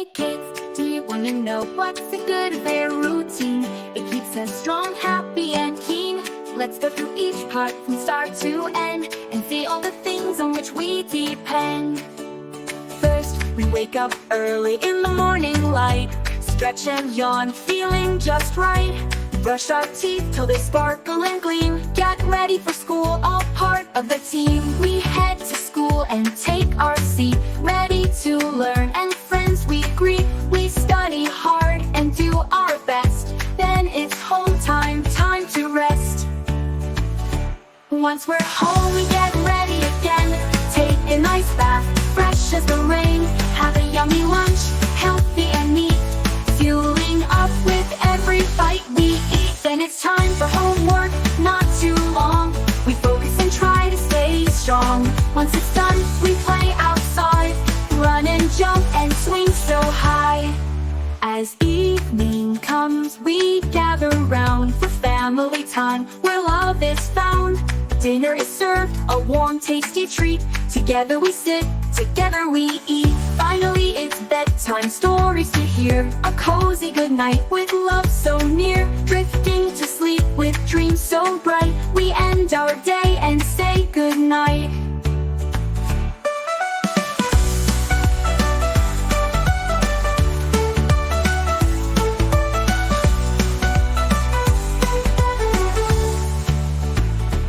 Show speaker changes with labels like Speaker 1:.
Speaker 1: Hey kids, do you want to know what's the good of their routine? It keeps us strong, happy, and keen. Let's go through each part from start to end and see all the things on which we depend. First, we wake up early in the morning light. Stretch and yawn, feeling just right. Brush our teeth till they sparkle and gleam. Get ready for school, all part of the team. We head to school and take our seat, ready to learn and friends we greet. We study hard and do our best. Then it's home time, time to rest. Once we're home, we get ready again. Take a nice bath, fresh as the rain. Have a yummy lunch, healthy and neat, fueling up with every bite we eat. Then it's time for homework, not too long. We focus and try to stay strong. Once it's done, we play outside, run and jump and swing so high. As evening comes, we gather round for family time, where love is found. Dinner is served, a warm, tasty treat. Together we sit, together we eat. Finally it's bedtime, stories to hear. A cozy good night with love so near. Drifting to sleep with dreams so bright. We end our day and say good night.